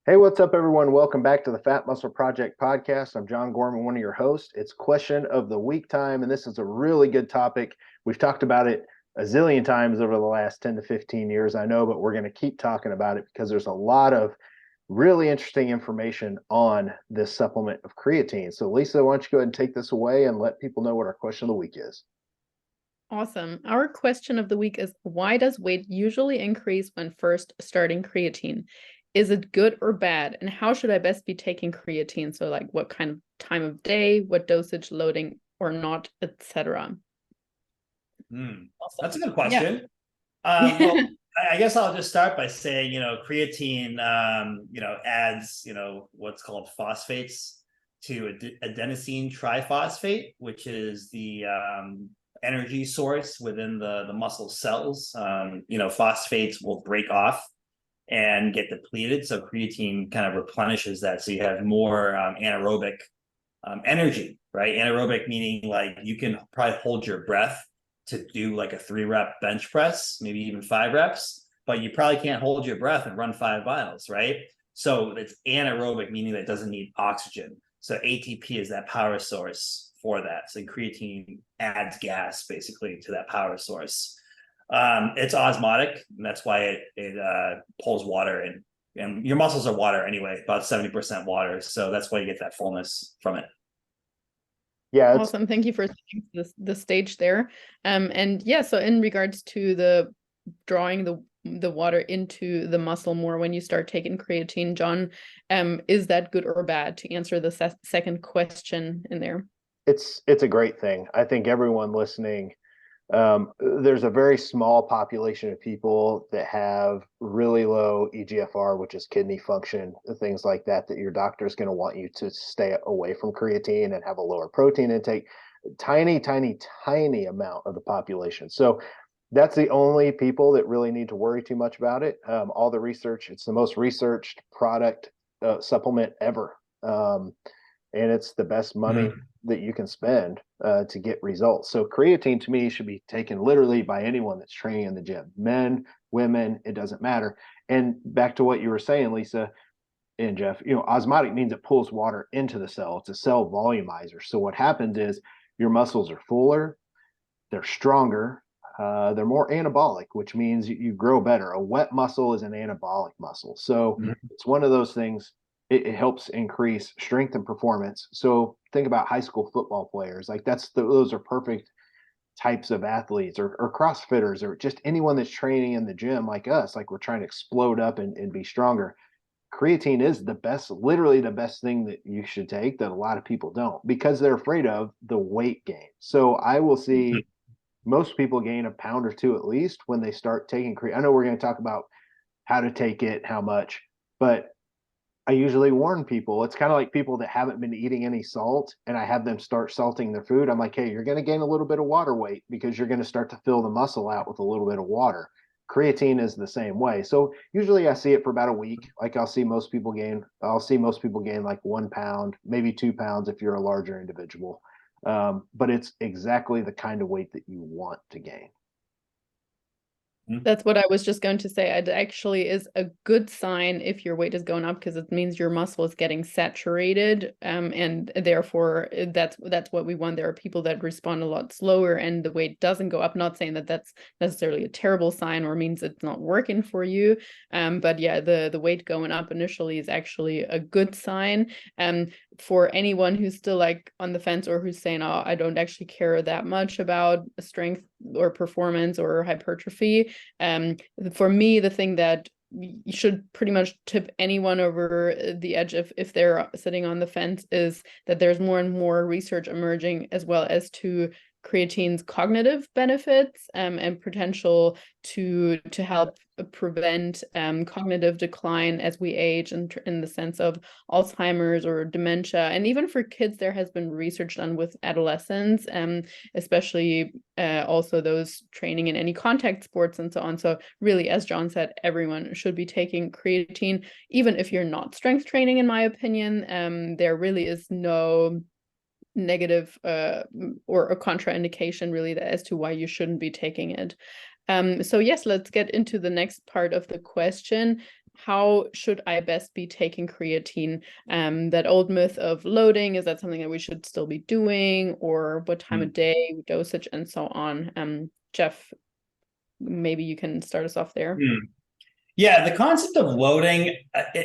Hey, what's up, everyone? Welcome back to the Fat Muscle Project podcast. I'm John Gorman, one of your hosts. It's question of the week time, and this is a really good topic. We've talked about it a zillion times over the last 10 to 15 years, I know, but we're going to keep talking about it because there's a lot of really interesting information on this supplement of creatine. So, Lisa, why don't you go ahead and take this away and let people know what our question of the week is? Awesome. Our question of the week is, why does weight usually increase when first starting creatine? Is it good or bad? And how should I best be taking creatine? So like what kind of time of day, what dosage, loading or not, etc. That's a good Yeah. question. Well, I guess I'll just start by saying, creatine, adds, what's called phosphates to adenosine triphosphate, which is the energy source within the muscle cells. Phosphates will break off and get depleted. So creatine kind of replenishes that. So you have more anaerobic energy, right? Anaerobic meaning like you can probably hold your breath to do like a 3-rep bench press, maybe even 5 reps, but you probably can't hold your breath and run 5 miles, right? So it's anaerobic, meaning that it doesn't need oxygen. So ATP is that power source for that. So creatine adds gas basically to that power source. It's osmotic, and that's why it pulls water in. And your muscles are water anyway, about 70% water. So that's why you get that fullness from it. Yeah, Awesome. Thank you for setting the stage there. And yeah, so in regards to the drawing the water into the muscle more when you start taking creatine, John, is that good or bad, to answer the second question in there? it's a great thing. I think everyone listening, there's a very small population of people that have really low EGFR, which is kidney function, things like that, that your doctor is going to want you to stay away from creatine and have a lower protein intake. Tiny, tiny, tiny amount of the population. So that's the only people that really need to worry too much about it. All the research, it's the most researched product supplement ever. And it's the best money that you can spend to get results. So creatine to me should be taken literally by anyone that's training in the gym, men, women, it doesn't matter. And back to what you were saying, Lisa and Jeff, osmotic means it pulls water into the cell. It's a cell volumizer. So what happens is your muscles are fuller, they're stronger, they're more anabolic, which means you grow better. A wet muscle is an anabolic muscle. So it's one of those things. It helps increase strength and performance. So think about high school football players. Like those are perfect types of athletes, or CrossFitters, or just anyone that's training in the gym like us. Like we're trying to explode up and be stronger. Creatine is the best, literally the best thing that you should take, that a lot of people don't, because they're afraid of the weight gain. So I will see most people gain a pound or two at least when they start taking creatine. I know we're going to talk about how to take it, how much, but I usually warn people. It's kind of like people that haven't been eating any salt, and I have them start salting their food. I'm like, hey, you're going to gain a little bit of water weight because you're going to start to fill the muscle out with a little bit of water. Creatine is the same way. So usually I see it for about a week. Like I'll see most people gain like 1 pound, maybe 2 pounds if you're a larger individual. But it's exactly the kind of weight that you want to gain. That's what I was just going to say. It actually is a good sign if your weight is going up, because it means your muscle is getting saturated, and therefore that's what we want. There are people that respond a lot slower and the weight doesn't go up. Not saying that that's necessarily a terrible sign or means it's not working for you, but yeah, the weight going up initially is actually a good sign. For anyone who's still like on the fence, or who's saying, oh, I don't actually care that much about strength or performance or hypertrophy, for me, the thing that you should pretty much tip anyone over the edge if they're sitting on the fence is that there's more and more research emerging, as well as to creatine's cognitive benefits, and potential to help prevent cognitive decline as we age, and in the sense of Alzheimer's or dementia. And even for kids, there has been research done with adolescents, especially also those training in any contact sports and so on. So really, as John said, everyone should be taking creatine, even if you're not strength training, in my opinion. There really is no negative or a contraindication really as to why you shouldn't be taking it. So yes, let's get into the next part of the question. how should I best be taking creatine? That old myth of loading, is that something that we should still be doing, or what time of day, dosage, and so on? Jeff, maybe you can start us off there. Yeah, the concept of loading,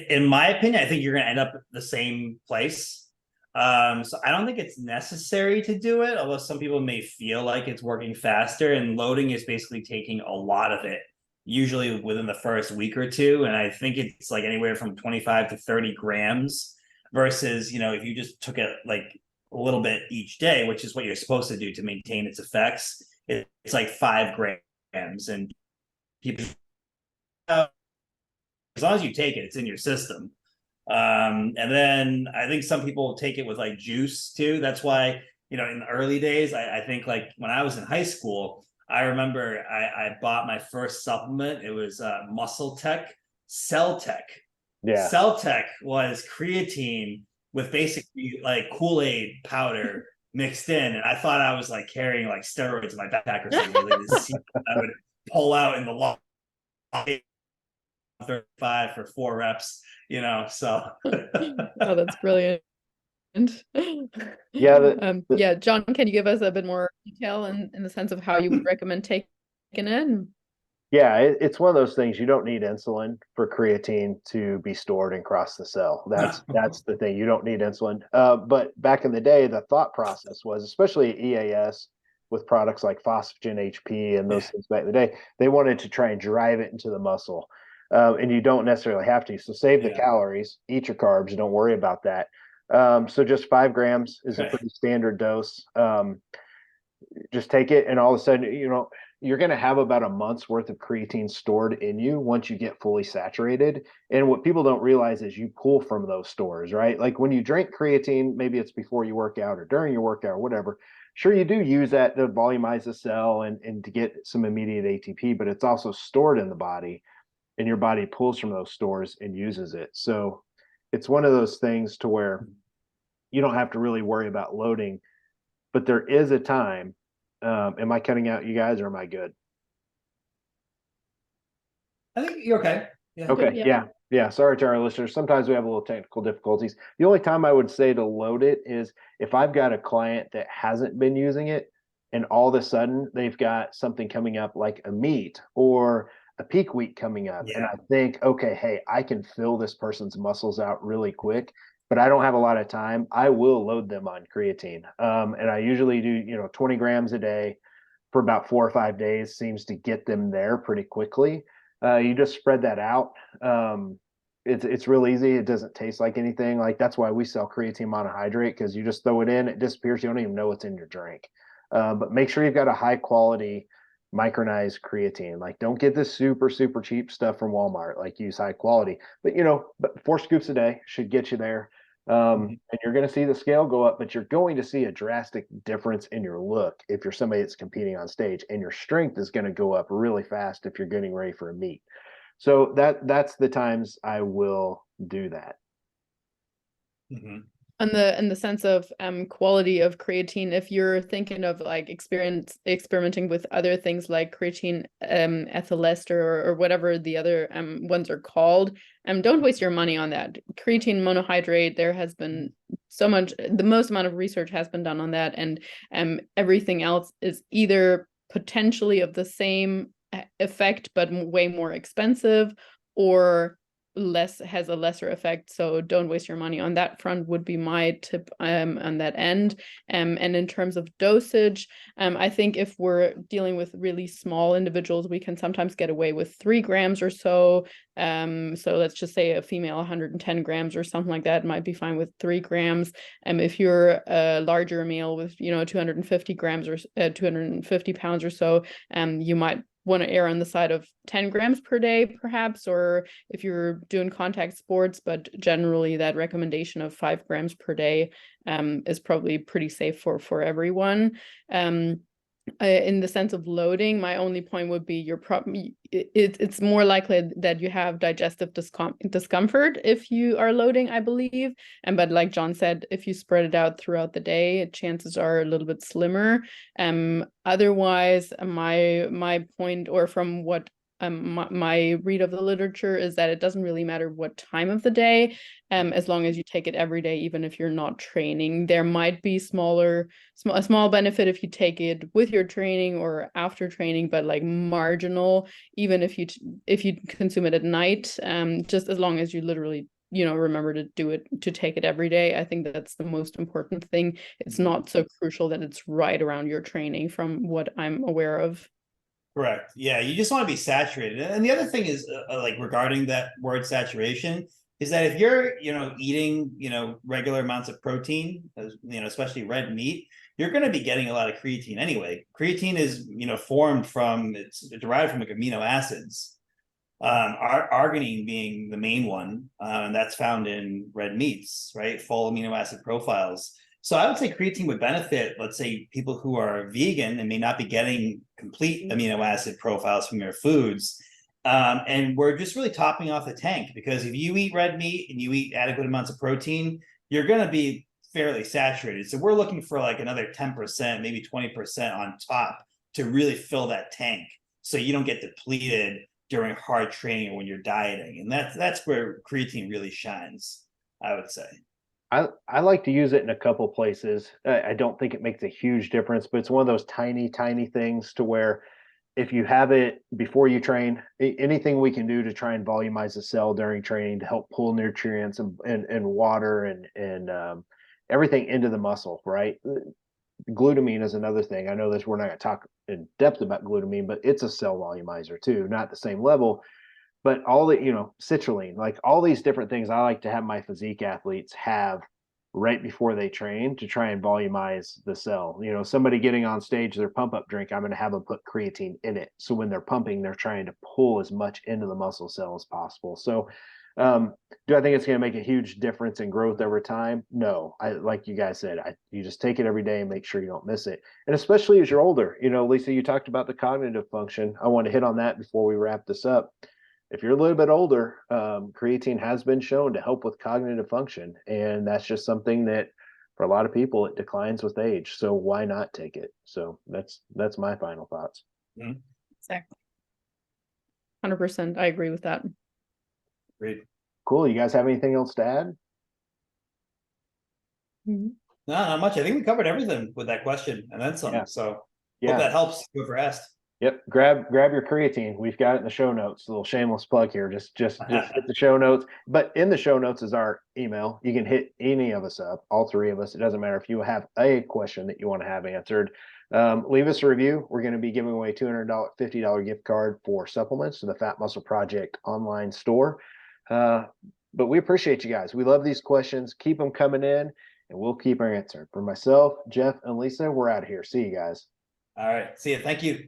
in my opinion, I think you're going to end up at the same place. So I don't think it's necessary to do it, although some people may feel like it's working faster. And loading is basically taking a lot of it, usually within the first week or two. And I think it's like anywhere from 25 to 30 grams versus, if you just took it like a little bit each day, which is what you're supposed to do to maintain its effects, it's like 5 grams. And people, as long as you take it, it's in your system. And then I think some people take it with like juice too. That's why, in the early days, I think like when I was in high school, I remember I bought my first supplement. It was Muscle Tech, Cell Tech. Yeah. Cell Tech was creatine with basically like Kool-Aid powder mixed in. And I thought I was like carrying like steroids in my backpack or something. Like this I would pull out in the long 35 for 4 reps, so. Oh, that's brilliant. Yeah. Yeah, John, can you give us a bit more detail in the sense of how you would recommend taking it? Yeah, it's one of those things. You don't need insulin for creatine to be stored and cross the cell. That's the thing. You don't need insulin. But back in the day, the thought process was, especially EAS with products like Phosphagen HP and those things back in the day, they wanted to try and drive it into the muscle. And you don't necessarily have to. So save the calories, eat your carbs. Don't worry about that. So just 5 grams is a pretty standard dose. Just take it, and all of a sudden, you're going to have about a month's worth of creatine stored in you once you get fully saturated. And what people don't realize is you pull from those stores, right? Like when you drink creatine, maybe it's before you work out or during your workout or whatever. Sure, you do use that to volumize the cell and to get some immediate ATP, but it's also stored in the body, and your body pulls from those stores and uses it. So it's one of those things to where you don't have to really worry about loading, but there is a time. Am I cutting out you guys, or am I good? I think you're okay. Yeah. Okay. Yeah. Sorry to our listeners. Sometimes we have a little technical difficulties. The only time I would say to load it is if I've got a client that hasn't been using it and all of a sudden they've got something coming up like a meet or a peak week coming up. And I think, okay, hey, I can fill this person's muscles out really quick, but I don't have a lot of time. I will load them on creatine. And I usually do, 20 grams a day for about 4 or 5 days seems to get them there pretty quickly. You just spread that out. It's real easy. It doesn't taste like anything. Like that's why we sell creatine monohydrate, because you just throw it in, it disappears. You don't even know what's in your drink. But make sure you've got a high quality micronized creatine. Like don't get this super, super cheap stuff from Walmart. Like use high quality. But but 4 scoops a day should get you there. And you're going to see the scale go up, but you're going to see a drastic difference in your look if you're somebody that's competing on stage, and your strength is going to go up really fast if you're getting ready for a meet. So that's the times I will do that. In the sense of quality of creatine, if you're thinking of like experimenting with other things like creatine ethyl ester or whatever the other ones are called, don't waste your money on that. Creatine monohydrate, there has been the most amount of research has been done on that, and everything else is either potentially of the same effect but way more expensive, or has a lesser effect. So don't waste your money on that front would be my tip on that end. And in terms of dosage, I think if we're dealing with really small individuals, we can sometimes get away with 3 grams or so. So let's just say a female 110 grams or something like that might be fine with 3 grams. If you're a larger male with 250 grams or 250 pounds or so, you might want to err on the side of 10 grams per day, perhaps, or if you're doing contact sports, but generally that recommendation of 5 grams per day is probably pretty safe for everyone. In the sense of loading, my only point would be it's more likely that you have digestive discomfort if you are loading, I believe. But like John said, if you spread it out throughout the day, chances are a little bit slimmer. Otherwise, my point, or from what my read of the literature is that it doesn't really matter what time of the day, as long as you take it every day, even if you're not training. There might be a small benefit if you take it with your training or after training, but like marginal, even if you consume it at night, just as long as you literally, remember to take it every day. I think that's the most important thing. It's not so crucial that it's right around your training, from what I'm aware of. Correct. Yeah, you just want to be saturated. And the other thing is, like regarding that word saturation, is that if you're, eating, regular amounts of protein, especially red meat, you're going to be getting a lot of creatine anyway. Creatine is, it's derived from like amino acids. Arginine being the main one, and that's found in red meats, right? Full amino acid profiles. So I would say creatine would benefit, let's say, people who are vegan and may not be getting complete amino acid profiles from their foods. And we're just really topping off the tank, because if you eat red meat and you eat adequate amounts of protein, you're going to be fairly saturated. So we're looking for like another 10%, maybe 20% on top to really fill that tank, so you don't get depleted during hard training or when you're dieting. And that's where creatine really shines, I would say. I like to use it in a couple places. I don't think it makes a huge difference, but it's one of those tiny, tiny things to where if you have it before you train, anything we can do to try and volumize the cell during training to help pull nutrients and water and everything into the muscle, right? Glutamine is another thing. I know this, we're not going to talk in depth about glutamine, but it's a cell volumizer too, not the same level. But all the, citrulline, like all these different things I like to have my physique athletes have right before they train to try and volumize the cell. Somebody getting on stage, their pump up drink, I'm going to have them put creatine in it. So when they're pumping, they're trying to pull as much into the muscle cell as possible. So do I think it's going to make a huge difference in growth over time? No. Like you guys said, you just take it every day and make sure you don't miss it. And especially as you're older, Lisa, you talked about the cognitive function. I want to hit on that before we wrap this up. If you're a little bit older, creatine has been shown to help with cognitive function. And that's just something that for a lot of people, it declines with age. So why not take it? So that's my final thoughts. Mm-hmm. Exactly. 100%. I agree with that. Great. Cool. You guys have anything else to add? Mm-hmm. No, not much. I think we covered everything with that question and then some. Yeah. So yeah, hope that helps whoever asked. Yep. Grab your creatine. We've got it in the show notes. A little shameless plug here. Just hit the show notes. But in the show notes is our email. You can hit any of us up, all three of us. It doesn't matter if you have a question that you want to have answered. Leave us a review. We're going to be giving away $200, $50 gift card for supplements to the Fat Muscle Project online store. But we appreciate you guys. We love these questions. Keep them coming in, and we'll keep our answer. For myself, Jeff, and Lisa, we're out of here. See you guys. All right. See you. Thank you.